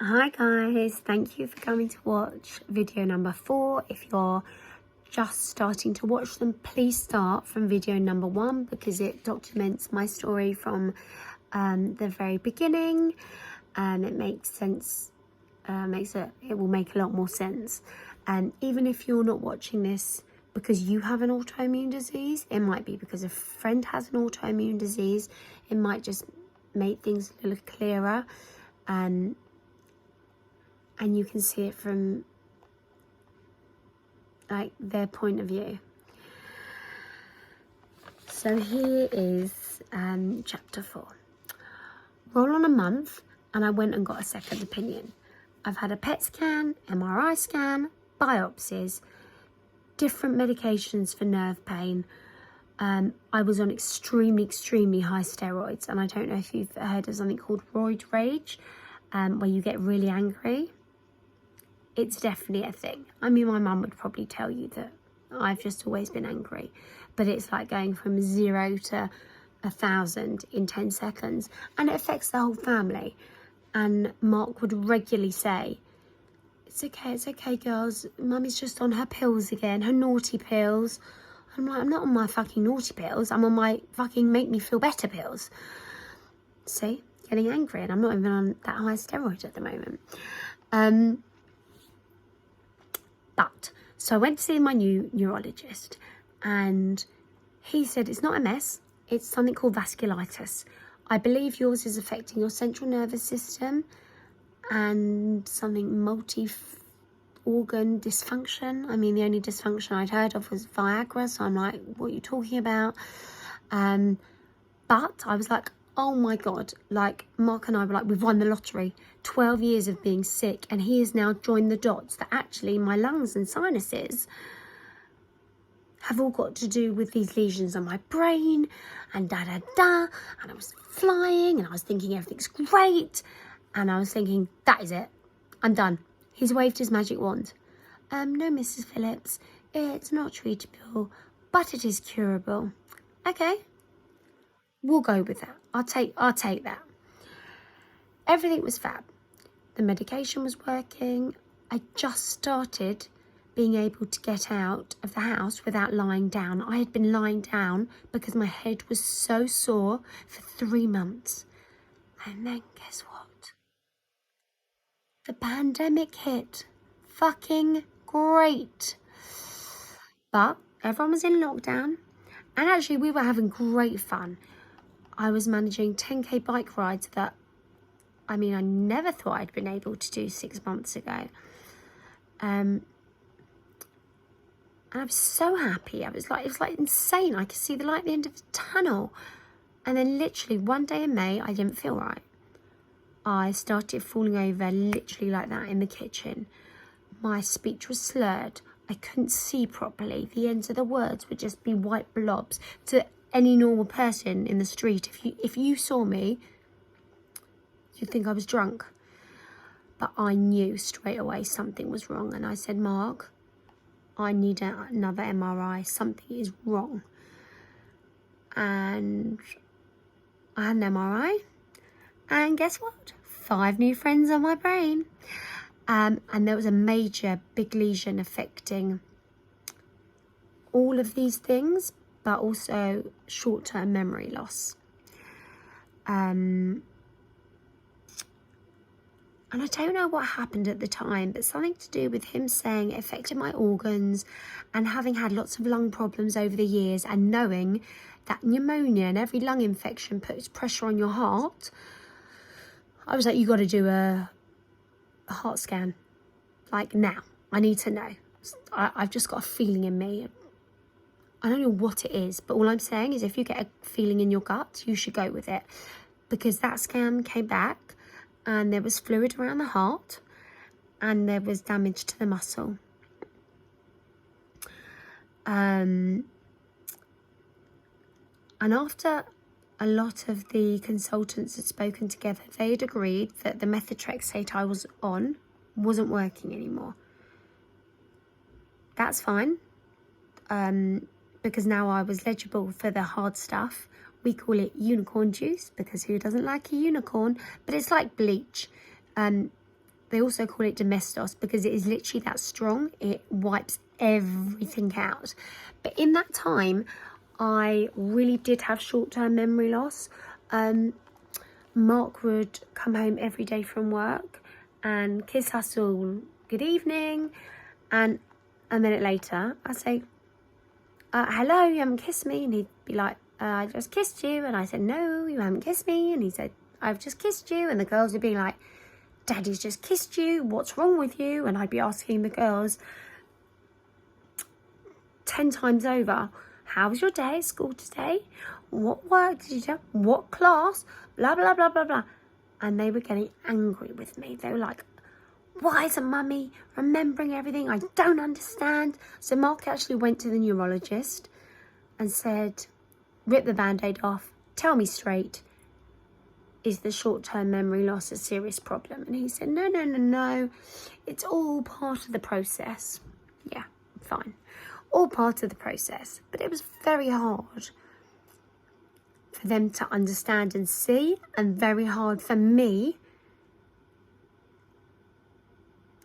Hi guys, thank you for coming to watch video number 4. If you're just starting to watch them, please start from video number 1 because it documents my story from the very beginning, and it makes sense. It will make a lot more sense. And even if you're not watching this because you have an autoimmune disease, it might be because a friend has an autoimmune disease. It might just make things a little clearer, and you can see it from like their point of view. So here is chapter 4. Roll on a month and I went and got a second opinion. I've had a PET scan, MRI scan, biopsies, different medications for nerve pain. I was on extremely high steroids, and I don't know if you've heard of something called roid rage, where you get really angry. It's definitely a thing. I mean, my mum would probably tell you that I've just always been angry, but it's like going from 0 to 1,000 in 10 seconds, and it affects the whole family. And Mark would regularly say, it's okay girls, mummy's just on her pills again, her naughty pills. I'm like, I'm not on my fucking naughty pills, I'm on my fucking make me feel better pills. See, getting angry, and I'm not even on that high steroid at the moment. So I went to see my new neurologist, and he said it's not MS, it's something called vasculitis. I believe yours is affecting your central nervous system and something multi-organ dysfunction. I mean, the only dysfunction I'd heard of was Viagra, so I'm like, what are you talking about? But I was like, oh my God, like Mark and I were like, we've won the lottery. 12 years of being sick, and he has now joined the dots that actually my lungs and sinuses have all got to do with these lesions on my brain and and I was flying and I was thinking everything's great, and I was thinking, that is it, I'm done. He's waved his magic wand. No, Mrs. Phillips, it's not treatable, but it is curable. Okay, we'll go with that. I'll take that. Everything was fab. The medication was working. I just started being able to get out of the house without lying down. I had been lying down because my head was so sore for 3 months. And then guess what? The pandemic hit. Fucking great. But everyone was in lockdown, and actually we were having great fun. I was managing 10k bike rides that, I mean, I never thought I'd been able to do 6 months ago. And I was so happy. It was like insane. I could see the light at the end of the tunnel. And then literally one day in May, I didn't feel right. I started falling over literally like that in the kitchen. My speech was slurred. I couldn't see properly. The ends of the words would just be white blobs. To any normal person in the street, if you saw me, you'd think I was drunk. But I knew straight away something was wrong, and I said, Mark, I need another MRI. Something is wrong. And I had an MRI, and guess what? 5 new friends on my brain. And there was a major big lesion affecting all of these things, but also short-term memory loss. And I don't know what happened at the time, but something to do with him saying it affected my organs, and having had lots of lung problems over the years, and knowing that pneumonia and every lung infection puts pressure on your heart, I was like, you got to do a heart scan. Like now, I need to know. I've just got a feeling in me. I don't know what it is, but all I'm saying is if you get a feeling in your gut, you should go with it. Because that scan came back and there was fluid around the heart and there was damage to the muscle. And after a lot of the consultants had spoken together, they had agreed that the methotrexate I was on wasn't working anymore. That's fine. Because now I was legible for the hard stuff. We call it unicorn juice because who doesn't like a unicorn? But it's like bleach. they also call it domestos because it is literally that strong. It wipes everything out. But in that time, I really did have short-term memory loss. Mark would come home every day from work and kiss us all good evening, and a minute later I'd say, hello, you haven't kissed me, and he'd be like, I just kissed you. And I said, no, you haven't kissed me. And he said, I've just kissed you. And the girls would be like, Daddy's just kissed you, what's wrong with you? And I'd be asking the girls 10 times over, how was your day at school today? What work did you do? What class? Blah, blah, blah, blah, blah. And they were getting angry with me. They were like, why isn't mummy remembering everything? I don't understand. So Mark actually went to the neurologist and said, rip the band-aid off, tell me straight, is the short-term memory loss a serious problem? And he said, no, no, no, no, it's all part of the process. Yeah, fine. All part of the process. But it was very hard for them to understand and see, and very hard for me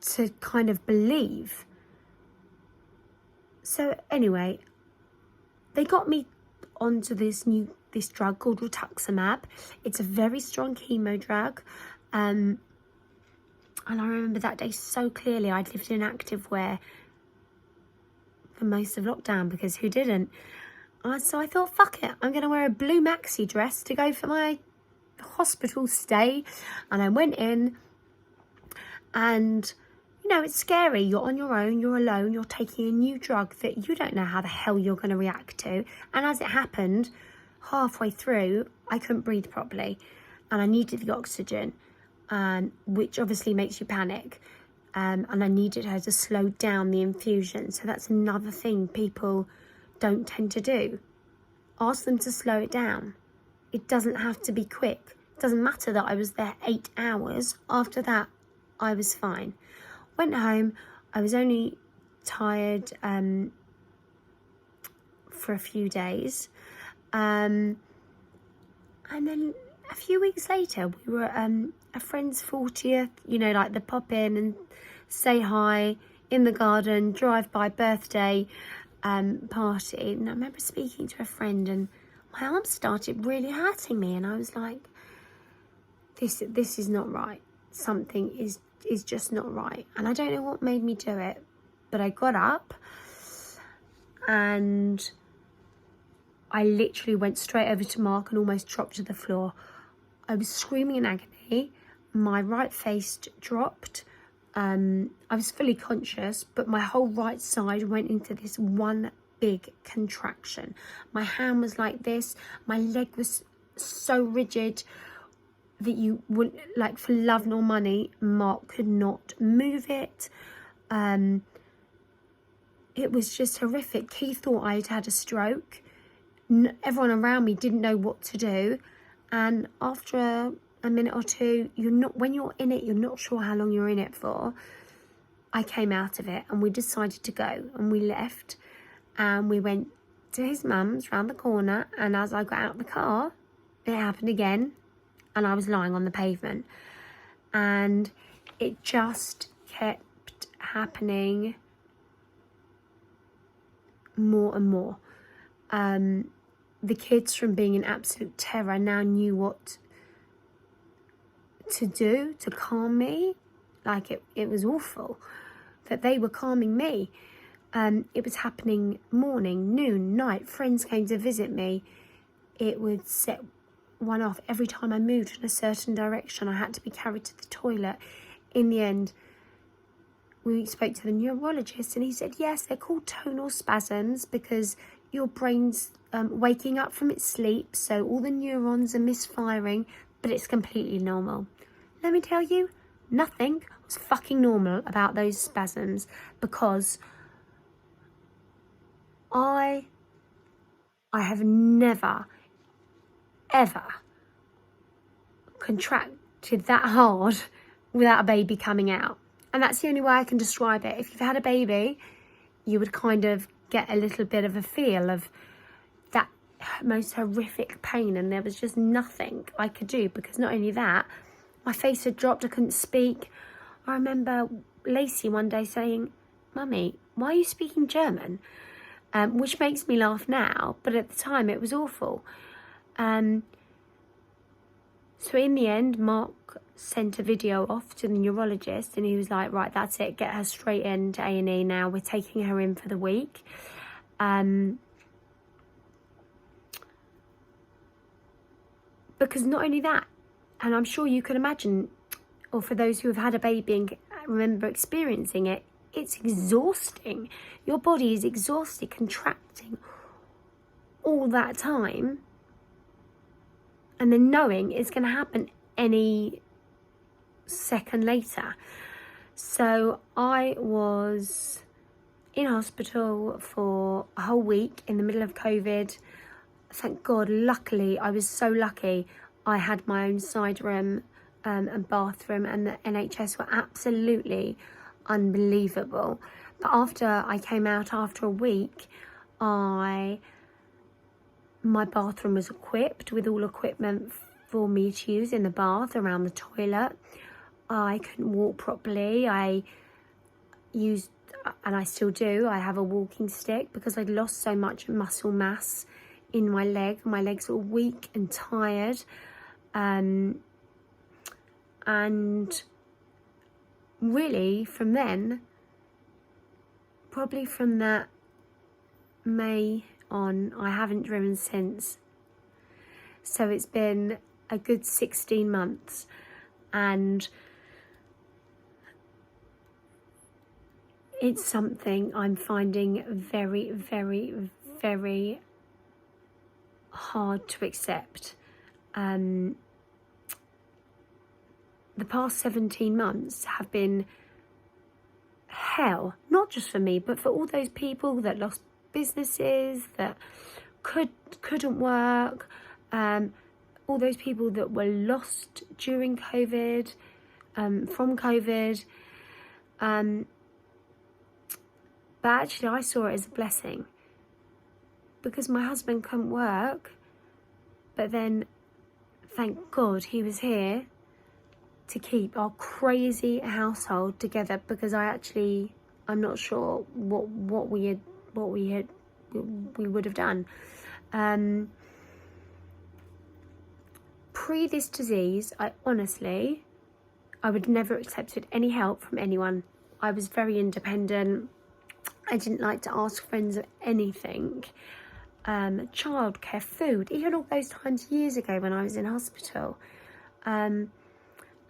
to kind of believe. So anyway, they got me onto this drug called rituximab. It's a very strong chemo drug. And I remember that day so clearly. I'd lived in active wear for most of lockdown, because who didn't? So I thought, fuck it, I'm going to wear a blue maxi dress to go for my hospital stay. And I went in, and you know, it's scary. You're on your own, you're alone, you're taking a new drug that you don't know how the hell you're going to react to. And as it happened, halfway through, I couldn't breathe properly and I needed the oxygen, which obviously makes you panic. And I needed her to slow down the infusion. So that's another thing people don't tend to do. Ask them to slow it down. It doesn't have to be quick. It doesn't matter that I was there 8 hours. After that, I was fine. Went home. I was only tired for a few days. And then a few weeks later, we were at a friend's 40th, you know, like the pop in and say hi in the garden, drive-by birthday party. And I remember speaking to a friend, and my arm started really hurting me, and I was like, this is not right. Something is just not right. And I don't know what made me do it, but I got up and I literally went straight over to Mark and almost dropped to the floor. I was screaming in agony. My right face dropped. I was fully conscious, but my whole right side went into this one big contraction. My hand was like this. My leg was so rigid that you wouldn't, like, for love nor money, Mark could not move it. It was just horrific. He thought I'd had a stroke. Everyone around me didn't know what to do. And after a minute or two, when you're in it, you're not sure how long you're in it for. I came out of it and we decided to go, and we left and we went to his mum's round the corner. And as I got out of the car, it happened again, and I was lying on the pavement, and it just kept happening more and more. The kids, from being in absolute terror, now knew what to do to calm me. Like, it was awful that they were calming me. It was happening morning, noon, night. Friends came to visit me. It would set one off. Every time I moved in a certain direction, I had to be carried to the toilet. In the end, we spoke to the neurologist, and he said, yes, they're called tonal spasms because your brain's waking up from its sleep, so all the neurons are misfiring, but it's completely normal. Let me tell you, nothing was fucking normal about those spasms, because I have never, ever contracted that hard without a baby coming out. And that's the only way I can describe it. If you've had a baby, you would kind of get a little bit of a feel of that most horrific pain, and there was just nothing I could do, because not only that, my face had dropped, I couldn't speak, I remember Lacey one day saying, "Mummy, why are you speaking German?" Which makes me laugh now, but at the time it was awful. So in the end, Mark sent a video off to the neurologist, and he was like, "Right, that's it, get her straight into A&E now. We're taking her in for the week." Because not only that, and I'm sure you can imagine, or for those who have had a baby and remember experiencing it, it's exhausting. Your body is exhausted, contracting all that time, and then knowing it's going to happen any second later. So I was in hospital for a whole week in the middle of COVID. Thank God, luckily, I was so lucky, I had my own side room and bathroom, and the NHS were absolutely unbelievable. But after I came out after a week, my bathroom was equipped with all equipment for me to use in the bath, around the toilet. I couldn't walk properly. I used, and I still do, I have a walking stick because I'd lost so much muscle mass in my leg. My legs were weak and tired. And really from then, probably from that May on, I haven't driven since. So it's been a good 16 months, and it's something I'm finding very, very, very hard to accept. The past 17 months have been hell, not just for me, but for all those people that lost businesses, that couldn't work, all those people that were lost during COVID, from COVID. But actually I saw it as a blessing, because my husband couldn't work, but then thank God he was here to keep our crazy household together, because I'm not sure what we would have done. Pre this disease, I would never accepted any help from anyone. I was very independent. I didn't like to ask friends of anything. Childcare, food, even all those times years ago when I was in hospital.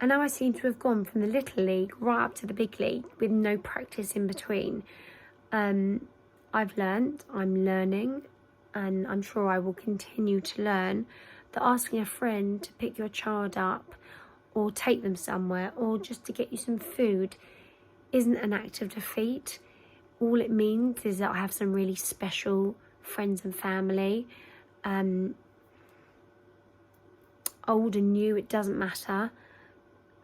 And now I seem to have gone from the little league right up to the big league with no practice in between. I've learned, I'm learning, and I'm sure I will continue to learn, that asking a friend to pick your child up or take them somewhere or just to get you some food isn't an act of defeat. All it means is that I have some really special friends and family. Old and new, it doesn't matter.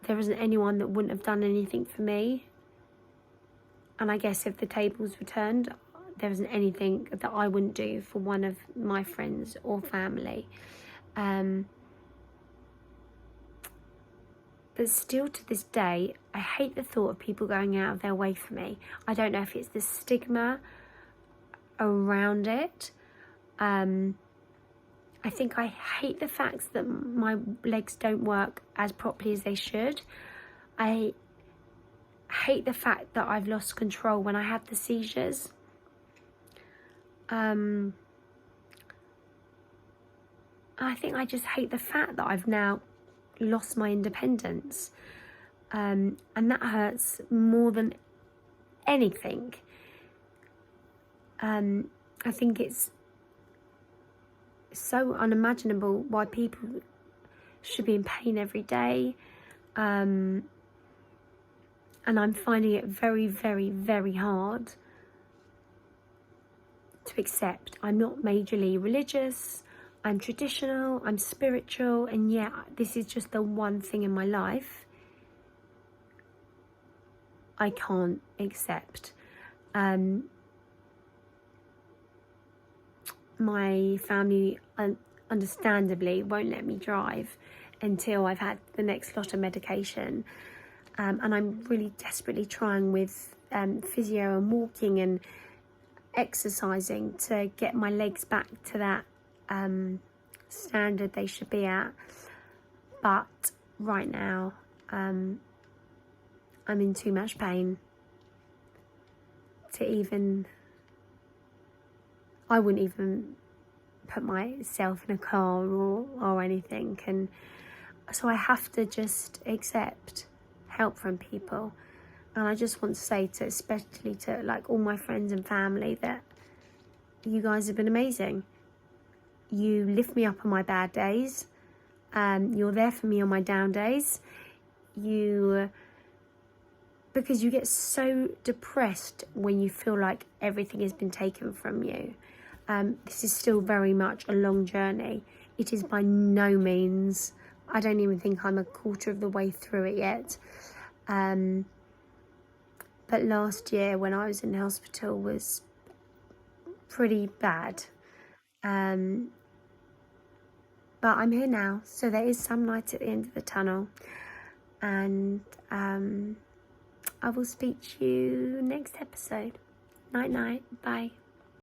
There isn't anyone that wouldn't have done anything for me. And I guess if the tables were turned, there isn't anything that I wouldn't do for one of my friends or family. But still to this day, I hate the thought of people going out of their way for me. I don't know if it's the stigma around it. I think I hate the fact that my legs don't work as properly as they should. I hate the fact that I've lost control when I had the seizures. I think I just hate the fact that I've now lost my independence. And that hurts more than anything. I think it's so unimaginable why people should be in pain every day. And I'm finding it very, very, very hard to accept. I'm not majorly religious, I'm traditional, I'm spiritual, and yeah, this is just the one thing in my life I can't accept. My family understandably won't let me drive until I've had the next lot of medication. and I'm really desperately trying with physio and walking and exercising to get my legs back to that standard they should be at. But right now I'm in too much pain to even, I wouldn't even put myself in a car or anything, and so I have to just accept help from people. And I just want to say to, especially to like all my friends and family, that you guys have been amazing. You lift me up on my bad days. You're there for me on my down days. Because you get so depressed when you feel like everything has been taken from you. This is still very much a long journey. It is by no means, I don't even think I'm a quarter of the way through it yet. But last year when I was in hospital was pretty bad. But I'm here now, so there is some light at the end of the tunnel. And I will speak to you next episode. Night night. Bye.